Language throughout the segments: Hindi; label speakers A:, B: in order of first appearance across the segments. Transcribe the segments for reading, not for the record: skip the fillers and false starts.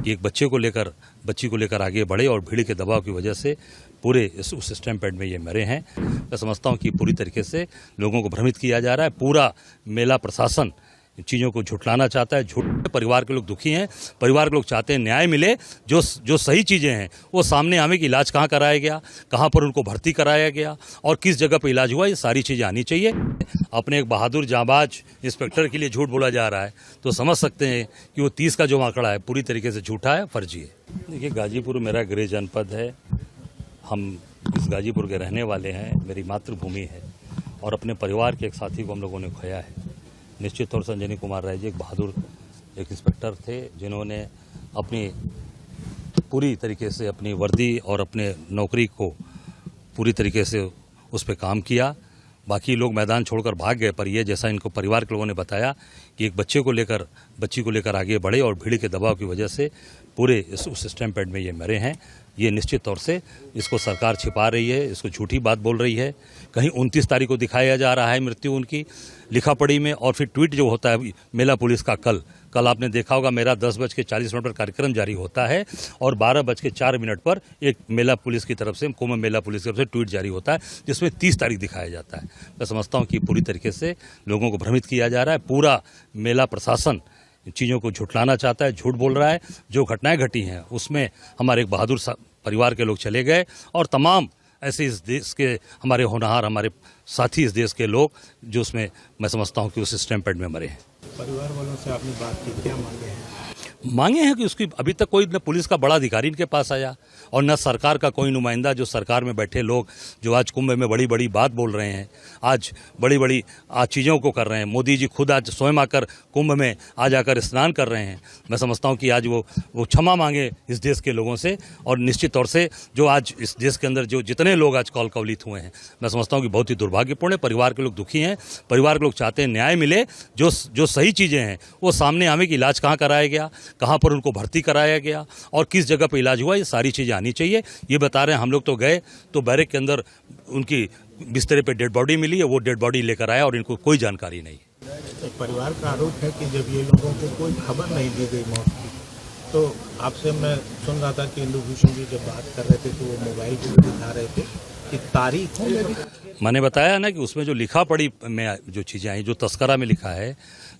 A: कि एक बच्ची को लेकर आगे बढ़े और भीड़ के दबाव की वजह से पूरे उस स्टैम्प पैड में ये मरे हैं। मैं समझता हूँ कि पूरी तरीके से लोगों को भ्रमित किया जा रहा है। पूरा मेला प्रशासन चीज़ों को झुठलाना चाहता है। झूठ परिवार के लोग दुखी हैं, परिवार के लोग चाहते हैं न्याय मिले, जो सही चीज़ें हैं वो सामने आवे कि इलाज कहाँ कराया गया, कहाँ पर उनको भर्ती कराया गया और किस जगह पर इलाज हुआ, ये सारी चीज़ें आनी चाहिए। अपने एक बहादुर जांबाज इंस्पेक्टर के लिए झूठ बोला जा रहा है तो समझ सकते हैं कि वो 30 का जो आंकड़ा है पूरी तरीके से झूठा है, फर्जी है। देखिए, गाजीपुर मेरा गृह जनपद है, हम इस गाजीपुर के रहने वाले हैं, मेरी मातृभूमि है और अपने परिवार के एक साथी को हम लोगों ने खोया है। निश्चित तौर से अंजनी कुमार राय जी एक बहादुर एक इंस्पेक्टर थे जिन्होंने अपनी पूरी तरीके से अपनी वर्दी और अपने नौकरी को पूरी तरीके से उस पर काम किया। बाकी लोग मैदान छोड़कर भाग गए, पर ये जैसा इनको परिवार के लोगों ने बताया कि एक बच्ची को लेकर आगे बढ़े और भीड़ के दबाव की वजह से पूरे उस स्टैम्प पैड में ये मरे हैं। ये निश्चित तौर से इसको सरकार छिपा रही है, इसको झूठी बात बोल रही है। कहीं 29 तारीख को दिखाया जा रहा है मृत्यु उनकी लिखा पढ़ी में, और फिर ट्वीट जो होता है मेला पुलिस का कल आपने देखा होगा मेरा 10:40 पर कार्यक्रम जारी होता है और 12:04 पर एक मेला पुलिस की तरफ से, कुंभ मेला पुलिस की तरफ से ट्वीट जारी होता है जिसमें 30 तारीख दिखाया जाता है। मैं समझता हूँ कि पूरी तरीके से लोगों को भ्रमित किया जा रहा है। पूरा मेला प्रशासन चीज़ों को झुठलाना चाहता है, झूठ बोल रहा है। जो घटनाएं घटी हैं उसमें हमारे एक बहादुर परिवार के लोग चले गए और तमाम ऐसे इस देश के हमारे होनहार, हमारे साथी इस देश के लोग जो उसमें मैं समझता हूं कि उस स्टैम्प पैड में मरे हैं।
B: परिवार वालों से आपने बात की, क्या
A: मांगे हैं कि उसकी अभी तक कोई न पुलिस का बड़ा अधिकारी इनके पास आया और न सरकार का कोई नुमाइंदा, जो सरकार में बैठे लोग जो आज कुंभ में बड़ी बड़ी बात बोल रहे हैं, आज बड़ी चीज़ों को कर रहे हैं। मोदी जी खुद आज स्वयं आकर कुंभ में आज आकर स्नान कर रहे हैं। मैं समझता हूं कि आज वो क्षमा मांगे इस देश के लोगों से, और निश्चित तौर से जो आज इस देश के अंदर जो जितने लोग आज कौलित हुए हैं, मैं समझता हूं कि बहुत ही दुर्भाग्यपूर्ण है। परिवार के लोग दुखी हैं, परिवार के लोग चाहते हैं न्याय मिले, जो सही चीज़ें हैं वो सामने आवे कि इलाज कहाँ कराया गया, कहाँ पर उनको भर्ती कराया गया और किस जगह पर इलाज हुआ, ये सारी चीज़ें आनी चाहिए। ये बता रहे हैं, हम लोग तो गए तो बैरक के अंदर उनकी बिस्तरे पे डेड बॉडी मिली है, वो डेड बॉडी लेकर आया और इनको कोई जानकारी नहीं।
B: परिवार का आरोप है कि जब ये लोगों को कोई खबर नहीं दी गई मौत की, तो आपसे मैं सुन रहा था कि इंदुभूषण जी जब बात कर रहे थे तो वो मोबाइल पर दिखा रहे थे कि तारीख।
A: मैंने बताया ना कि उसमें जो लिखा पढ़ी में जो चीज़ें आई, जो तस्करा में लिखा है,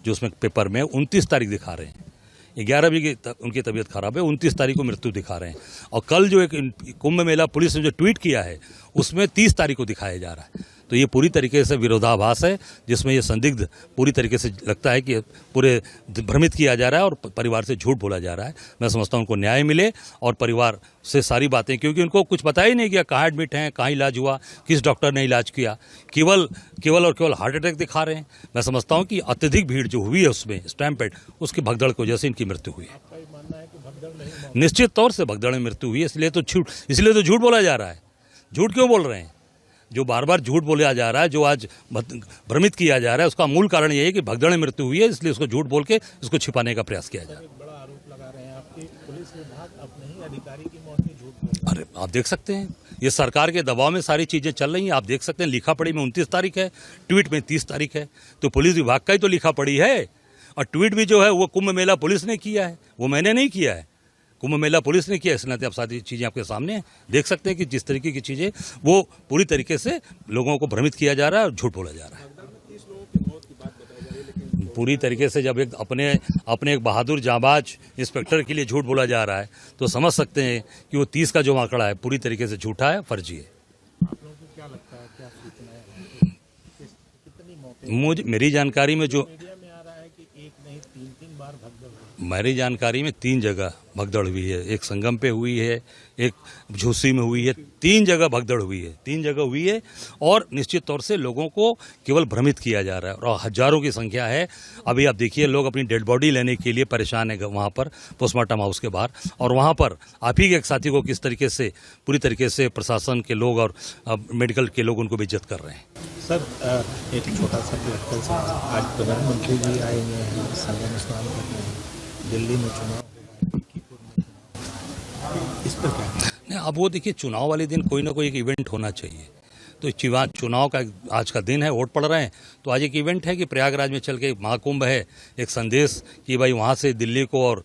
A: जो उसमें पेपर में 29 तारीख दिखा रहे हैं, 11 बजे उनकी तबीयत खराब है, 29 तारीख को मृत्यु दिखा रहे हैं। और कल जो एक कुंभ मेला पुलिस ने जो ट्वीट किया है उसमें 30 तारीख को दिखाया जा रहा है। तो ये पूरी तरीके से विरोधाभास है, जिसमें ये संदिग्ध पूरी तरीके से लगता है कि पूरे भ्रमित किया जा रहा है और परिवार से झूठ बोला जा रहा है। मैं समझता हूँ उनको न्याय मिले और परिवार से सारी बातें, क्योंकि उनको कुछ पता ही नहीं किया कहाँ एडमिट हैं, कहाँ इलाज हुआ, किस डॉक्टर ने इलाज किया, केवल हार्ट अटैक दिखा रहे हैं। मैं समझता हूँ कि अत्यधिक भीड़ जो हुई है उसमें स्टैम्प पैड, उसकी भगदड़ की वजह से इनकी मृत्यु हुई है। निश्चित तौर से भगदड़ में मृत्यु हुई है, इसलिए तो झूठ बोला जा रहा है। झूठ क्यों बोल रहे हैं? जो बार बार झूठ बोला जा रहा है, जो आज भ्रमित किया जा रहा है, उसका मूल कारण यही है कि भगदड़ में मृत्यु हुई है, इसलिए उसको झूठ बोल के इसको छिपाने का प्रयास किया जा रहा है।
B: बड़ा आरोप लगा रहे हैं आपकी, पुलिस विभाग अपने ही अधिकारी की मौत की झूठ बोल रहा है।
A: अरे आप देख सकते हैं, ये सरकार के दबाव में सारी चीज़ें चल रही हैं। आप देख सकते हैं लिखा पढ़ी में 29 तारीख है, ट्वीट में 30 तारीख है, तो पुलिस विभाग का ही तो लिखा पढ़ी है। और ट्वीट भी जो है वो कुंभ मेला पुलिस ने किया है, वो मैंने नहीं किया है, कुंभ मेला पुलिस ने किया। इसलिए अब सारी चीज़ें आपके सामने हैं, देख सकते हैं कि जिस तरीके की चीज़ें वो पूरी तरीके से लोगों को भ्रमित किया जा रहा है और झूठ बोला जा रहा है। पूरी तरीके से जब अपने एक बहादुर जांबाज इंस्पेक्टर के लिए झूठ बोला जा रहा है तो समझ सकते हैं कि वो 30 का जो आंकड़ा है पूरी तरीके से झूठा है, फर्जी है।
B: आप लोगों को क्या लगता है, क्या सूचना है, कितनी मौतें?
A: मेरी जानकारी में जो
B: मीडिया में आ रहा है कि एक नहीं 3 बार भगदड़ हुई।
A: मेरी जानकारी में 3 जगह भगदड़ हुई है। एक संगम पे हुई है, एक झूसी में हुई है, 3 जगह भगदड़ हुई है, 3 जगह हुई है। और निश्चित तौर से लोगों को केवल भ्रमित किया जा रहा है और हजारों की संख्या है। अभी आप देखिए, लोग अपनी डेड बॉडी लेने के लिए परेशान है वहाँ पर पोस्टमार्टम हाउस के बाहर, और वहाँ पर आप ही के एक साथी को किस तरीके से पूरी तरीके से प्रशासन के लोग और मेडिकल के लोग उनको बेइज्जत कर रहे हैं।
B: सर, एक छोटा सा प्रैक्टिकल से, आज प्रधानमंत्री जी आए हुए हैं, संगम स्नान करने दिल्ली में चुनाव, इस पर क्या नहीं?
A: अब वो देखिए, चुनाव वाले दिन कोई ना कोई एक इवेंट होना चाहिए। तो चुनाव का आज का दिन है, वोट पड़ रहे हैं, तो आज एक इवेंट है कि प्रयागराज में चल के महाकुंभ है, एक संदेश कि भाई वहाँ से दिल्ली को और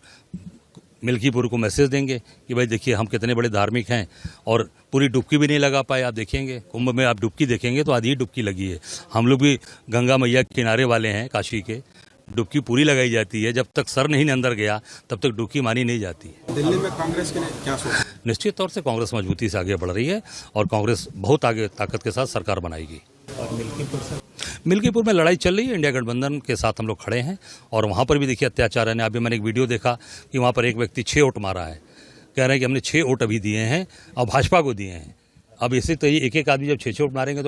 A: मिल्कीपुर को मैसेज देंगे कि भाई देखिए हम कितने बड़े धार्मिक हैं, और पूरी डुबकी भी नहीं लगा पाए। आप देखेंगे कुंभ में, आप डुबकी देखेंगे तो आधी ही डुबकी लगी है। हम लोग भी गंगा मैया के किनारे वाले हैं काशी के, डुबकी पूरी लगाई जाती है। जब तक सर नहीं अंदर गया तब तक डुबकी मानी नहीं जाती है।
C: दिल्ली में कांग्रेस के लिए क्या सोच?
A: निश्चित तौर से कांग्रेस मजबूती से आगे बढ़ रही है और कांग्रेस बहुत आगे ताकत के साथ सरकार बनाएगी।
B: और मिल्कीपुर से
A: मिल्कीपुर में लड़ाई चल रही है, इंडिया गठबंधन के साथ हम लोग खड़े हैं, और वहाँ पर भी देखिए अत्याचार है। अभी मैंने एक वीडियो देखा कि वहाँ पर एक व्यक्ति 6 वोट मारा है, कह रहे हैं कि हमने 6 वोट अभी दिए हैं और भाजपा को दिए हैं। अब इसी तो एक एक आदमी जब 6 वोट मारेंगे तो